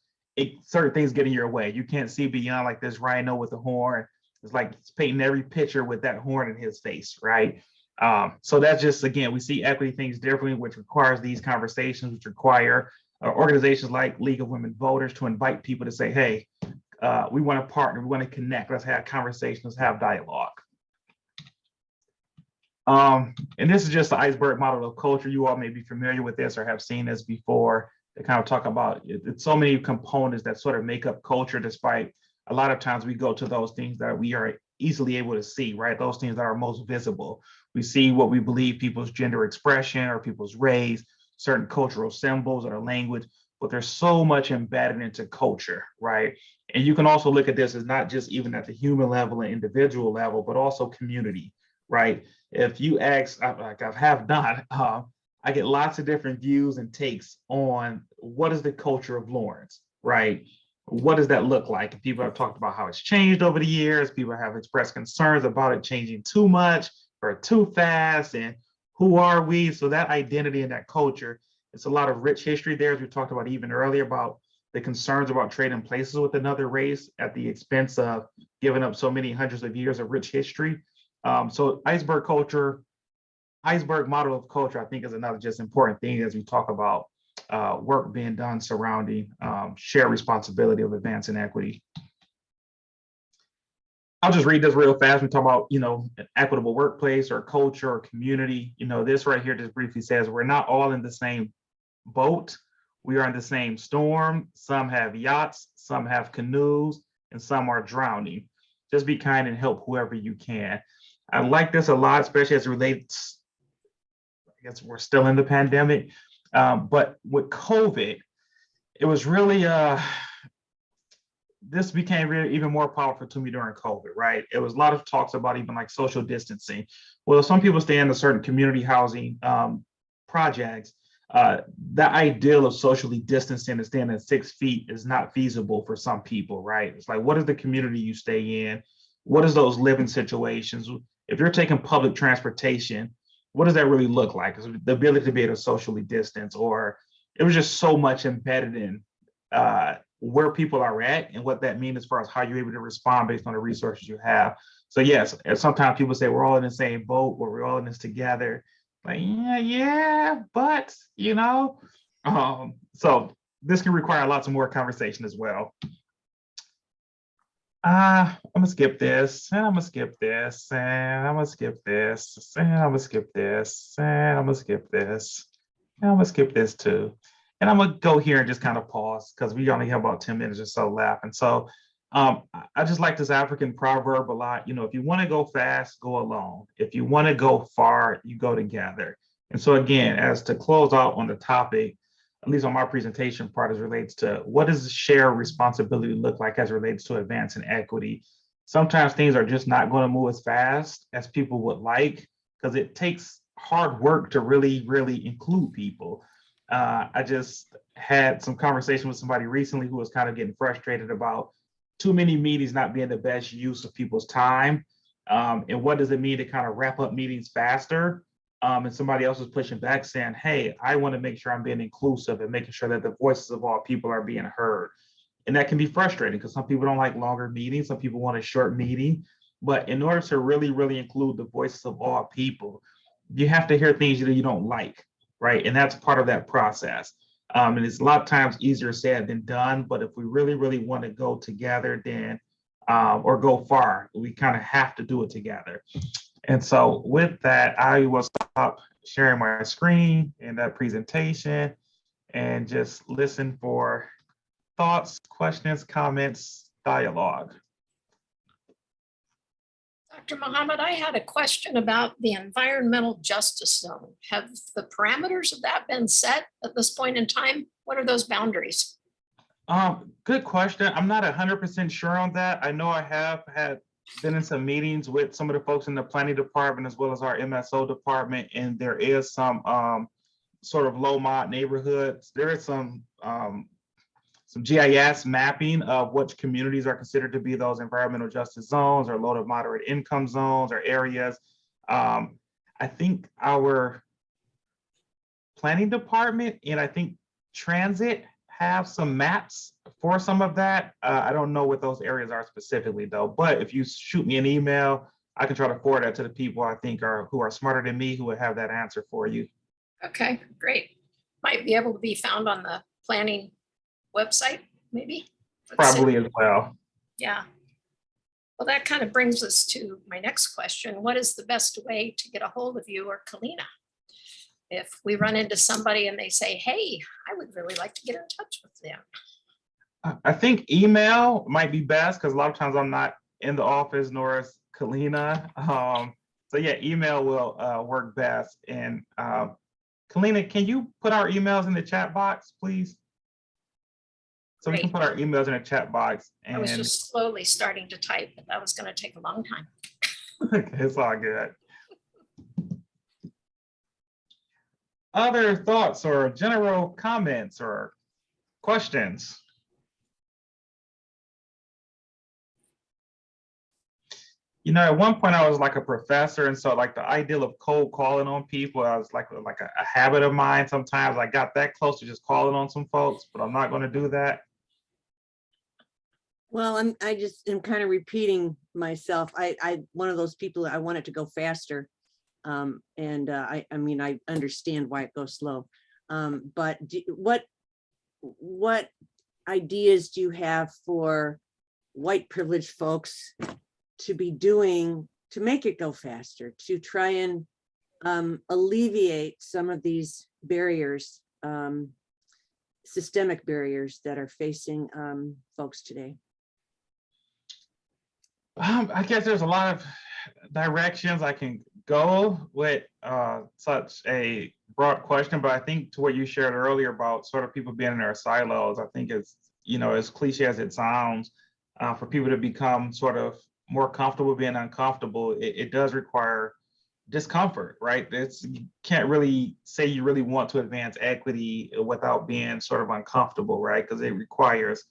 certain things get in your way. You can't see beyond like this rhino with the horn. It's like it's painting every picture with that horn in his face, right? So that's just, again, we see equity things differently, which requires these conversations, which require organizations like League of Women Voters to invite people to say, hey, we want to partner, we want to connect, let's have conversations, let's have dialogue. And this is just the iceberg model of culture. You all may be familiar with this or have seen this before. They kind of talk about it's so many components that sort of make up culture, despite a lot of times we go to those things that we are easily able to see, right? Those things that are most visible. We see what we believe people's gender expression or people's race, certain cultural symbols or language, but there's so much embedded into culture, right? And you can also look at this as not just even at the human level and individual level, but also community, right? If you ask, like I have done, I get lots of different views and takes on what is the culture of Lawrence, right? What does that look like? And people have talked about how it's changed over the years. People have expressed concerns about it changing too much or too fast. And who are we? So that identity and that culture, it's a lot of rich history there, as we talked about even earlier, about the concerns about trading places with another race at the expense of giving up so many hundreds of years of rich history. So iceberg model of culture, I think, is another just important thing as we talk about work being done surrounding shared responsibility of advancing equity. I'll just read this real fast. We talk about, you know, an equitable workplace or culture or community. You know, this right here just briefly says we're not all in the same boat. We are in the same storm. Some have yachts, some have canoes, and some are drowning. Just be kind and help whoever you can. I like this a lot, especially as it relates, I guess we're still in the pandemic, but with COVID, it was really, this became really even more powerful to me during COVID, right? It was a lot of talks about even like social distancing. Well, some people stay in a certain community housing projects. The ideal of socially distancing and staying at 6 feet is not feasible for some people, right? It's like, what is the community you stay in? What is those living situations? If you're taking public transportation, what does that really look like? The ability to be able to socially distance, or it was just so much embedded in where people are at and what that means as far as how you're able to respond based on the resources you have. So yes, and sometimes people say we're all in the same boat, or we're all in this together. Like, yeah, but so this can require lots of more conversation as well. I'm gonna skip this, and I'm gonna skip this, and I'm gonna skip this, and I'm gonna skip this, and I'm gonna skip this, and I'm gonna skip this too. And I'm gonna go here and just kind of pause because we only have about 10 minutes or so left. And so I just like this African proverb a lot. If you want to go fast, go alone. If you want to go far, you go together. And so again, as to close out on the topic, at least on my presentation part, as relates to what does shared responsibility look like as it relates to advancing equity. Sometimes things are just not going to move as fast as people would like because it takes hard work to really, really include people. I just had some conversation with somebody recently who was kind of getting frustrated about too many meetings not being the best use of people's time. And what does it mean to kind of wrap up meetings faster? And somebody else was pushing back saying, hey, I want to make sure I'm being inclusive and making sure that the voices of all people are being heard. And that can be frustrating because some people don't like longer meetings. Some people want a short meeting. But in order to really, really include the voices of all people, you have to hear things that you don't like, right? And that's part of that process. And it's a lot of times easier said than done. But if we really, really want to go together, then or go far, we kind of have to do it together. And so with that, I will stop sharing my screen and that presentation and just listen for thoughts, questions, comments, dialogue. Dr. Muhammad, I had a question about the environmental justice zone. Have the parameters of that been set at this point in time? What are those boundaries? Good question. I'm not 100% sure on that. I know I have been in some meetings with some of the folks in the planning department as well as our MSO department, and there is some sort of low mod neighborhoods. There is some GIS mapping of which communities are considered to be those environmental justice zones or low to moderate income zones or areas. I think our planning department and I think transit have some maps for some of that. I don't know what those areas are specifically though, but if you shoot me an email, I can try to forward that to the people I think who are smarter than me who would have that answer for you. Okay, great. Might be able to be found on the planning website, maybe? Probably as well. Yeah. Well, that kind of brings us to my next question. What is the best way to get a hold of you or Kalina? If we run into somebody and they say, hey, I would really like to get in touch with them. I think email might be best because a lot of times I'm not in the office, nor is Kalina. So yeah, email will work best. And Kalina, can you put our emails in the chat box, please? So we can put our emails in a chat box. And I was just slowly starting to type, but that was going to take a long time. It's all good. Other thoughts or general comments or questions? At one point I was like a professor, and so like the ideal of cold calling on people, I was like a habit of mine. Sometimes I got that close to just calling on some folks, but I'm not going to do that. Well, I just am kind of repeating myself. I one of those people that I want it to go faster. I mean, I understand why it goes slow. But what ideas do you have for white privileged folks to be doing to make it go faster, to try and alleviate some of these barriers, systemic barriers that are facing folks today? I guess there's a lot of directions I can go with such a broad question, but I think to what you shared earlier about sort of people being in their silos, I think it's, as cliche as it sounds, for people to become sort of more comfortable being uncomfortable, it does require discomfort, right? You can't really say you really want to advance equity without being sort of uncomfortable, right? Because it requires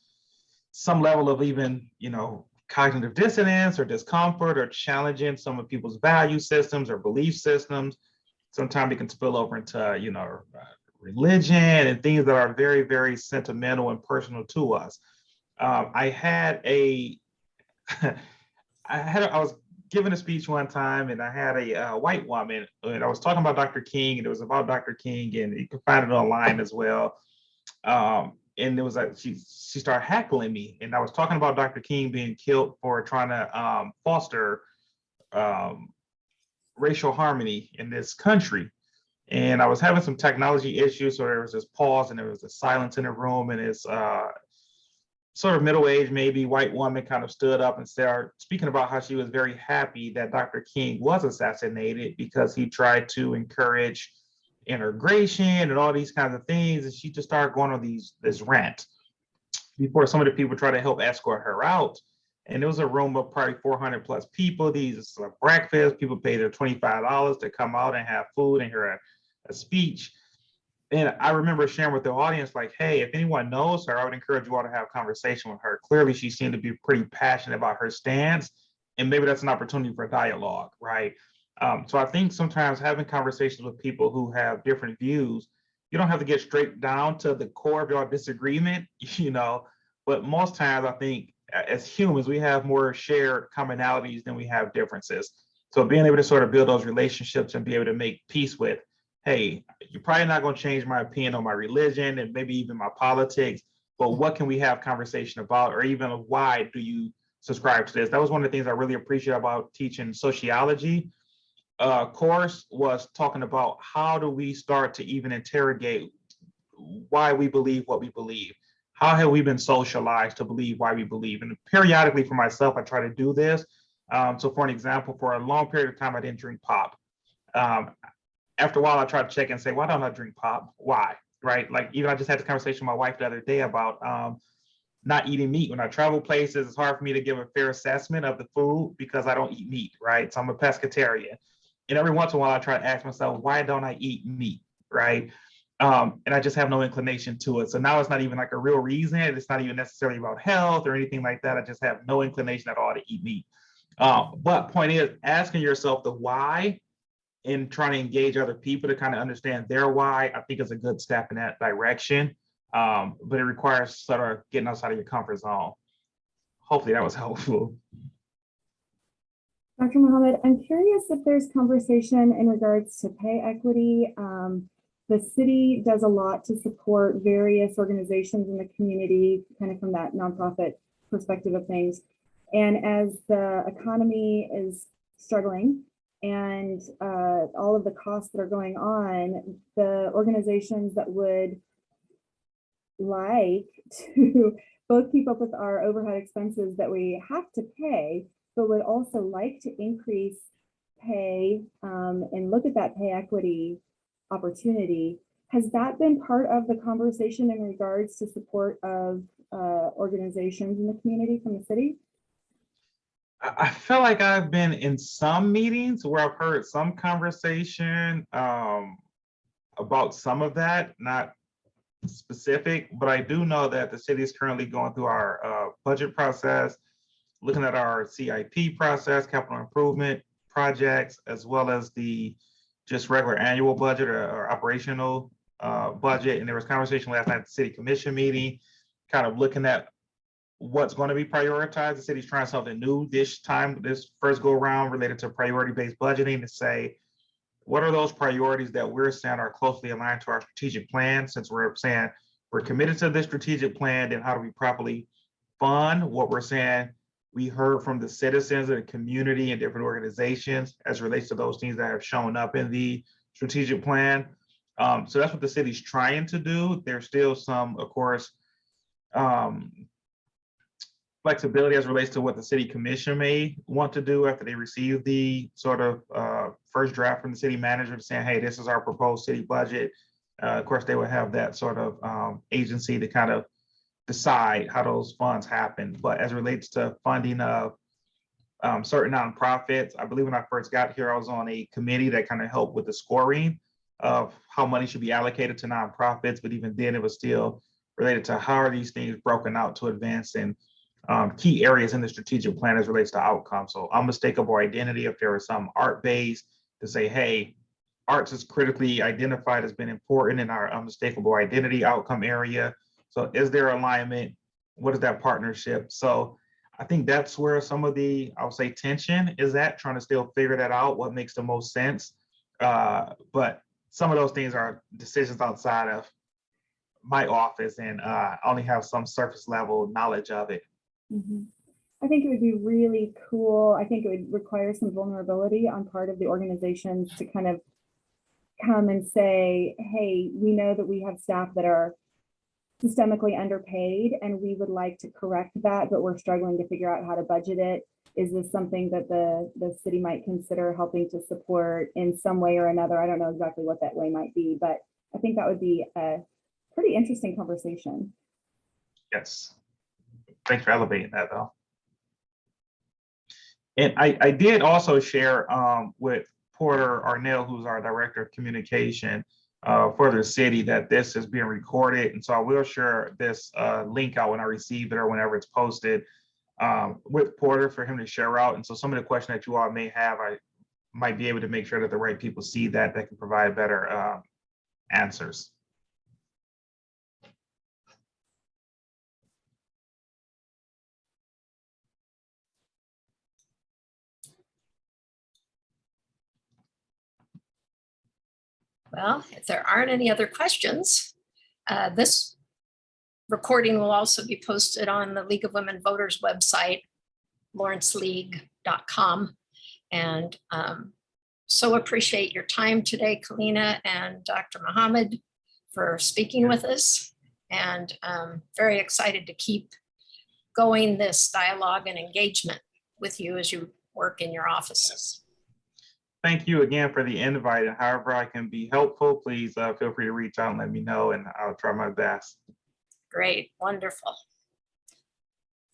some level of even, cognitive dissonance or discomfort or challenging some of people's value systems or belief systems. Sometimes it can spill over into, religion and things that are very, very sentimental and personal to us. I had a, I was giving a speech one time, and I had a white woman, and I was talking about Dr. King, and it was about Dr. King, and you can find it online as well. And it was like she started heckling me, and I was talking about Dr. King being killed for trying to foster racial harmony in this country. And I was having some technology issues, so there was this pause and there was a silence in the room, and this sort of middle-aged, maybe white woman kind of stood up and started speaking about how she was very happy that Dr. King was assassinated because he tried to encourage integration and all these kinds of things. And she just started going on this rant before some of the people tried to help escort her out. And it was a room of probably 400 plus people. These breakfast, people paid their $25 to come out and have food and hear a speech. And I remember sharing with the audience, like, hey, if anyone knows her, I would encourage you all to have a conversation with her. Clearly, she seemed to be pretty passionate about her stance, and maybe that's an opportunity for dialogue, right? So I think sometimes having conversations with people who have different views, you don't have to get straight down to the core of your disagreement, but most times I think as humans, we have more shared commonalities than we have differences. So being able to sort of build those relationships and be able to make peace with, hey, you're probably not going to change my opinion on my religion and maybe even my politics, but what can we have conversation about, or even why do you subscribe to this? That was one of the things I really appreciate about teaching sociology. Course was talking about how do we start to even interrogate why we believe what we believe. How have we been socialized to believe why we believe? And periodically for myself, I try to do this. So for an example, for a long period of time, I didn't drink pop. After a while, I tried to check and say, why don't I drink pop? Why? Right? Like, even I just had this conversation with my wife the other day about not eating meat. When I travel places, it's hard for me to give a fair assessment of the food because I don't eat meat, right? So I'm a pescatarian. And every once in a while, I try to ask myself, why don't I eat meat, right? And I just have no inclination to it. So now it's not even like a real reason. It's not even necessarily about health or anything like that. I just have no inclination at all to eat meat. But point is, asking yourself the why and trying to engage other people to kind of understand their why, I think is a good step in that direction. But it requires sort of getting outside of your comfort zone. Hopefully that was helpful. Dr. Mohammed, I'm curious if there's conversation in regards to pay equity. The city does a lot to support various organizations in the community, kind of from that nonprofit perspective of things. And as the economy is struggling and all of the costs that are going on, the organizations that would like to both keep up with our overhead expenses that we have to pay, but would also like to increase pay and look at that pay equity opportunity. Has that been part of the conversation in regards to support of organizations in the community from the city? I feel like I've been in some meetings where I've heard some conversation about some of that, not specific, but I do know that the city is currently going through our budget process, looking at our CIP process, capital improvement projects, as well as the just regular annual budget or operational budget. And there was conversation last night at the city commission meeting, kind of looking at what's going to be prioritized. The city's trying something new this time, this first go around, related to priority-based budgeting, to say, what are those priorities that we're saying are closely aligned to our strategic plan? Since we're saying we're committed to this strategic plan, then how do we properly fund what we're saying we heard from the citizens and the community and different organizations as it relates to those things that have shown up in the strategic plan? So that's what the city's trying to do. There's still some, of course, flexibility as it relates to what the city commission may want to do after they receive the sort of first draft from the city manager saying, hey, this is our proposed city budget. Of course, they would have that sort of agency to kind of decide how those funds happen. But as it relates to funding of certain nonprofits, I believe when I first got here, I was on a committee that kind of helped with the scoring of how money should be allocated to nonprofits. But even then, it was still related to how are these things broken out to advance in key areas in the strategic plan as relates to outcomes. So unmistakable identity, if there was some art base to say, hey, arts is critically identified as being important in our unmistakable identity outcome area. So is there alignment? What is that partnership? So I think that's where some of the, I'll say, tension is at, trying to still figure that out, what makes the most sense. But some of those things are decisions outside of my office, and I only have some surface level knowledge of it. Mhm. I think it would be really cool. I think it would require some vulnerability on part of the organizations to kind of come and say, hey, we know that we have staff that are systemically underpaid and we would like to correct that, but we're struggling to figure out how to budget it. Is this something that the city might consider helping to support in some way or another? I don't know exactly what that way might be, but I think that would be a pretty interesting conversation. Yes. Thanks for elevating that, though. And I did also share with Porter Arnell, who's our director of communication for the city, that this is being recorded. And so I will share this link out when I receive it or whenever it's posted with Porter for him to share out. And so some of the questions that you all may have, I might be able to make sure that the right people see that can provide better answers. Well, if there aren't any other questions, this recording will also be posted on the League of Women Voters website, lawrenceleague.com. And so appreciate your time today, Kalina and Dr. Muhammad, for speaking with us. And very excited to keep going this dialogue and engagement with you as you work in your offices. Thank you again for the invite, and however I can be helpful, please feel free to reach out and let me know, and I'll try my best. Great, wonderful.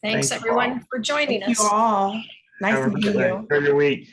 Thanks Thank you everyone all. for joining Thank us. you all. Nice Have a to meet good day. you. Enjoy your week.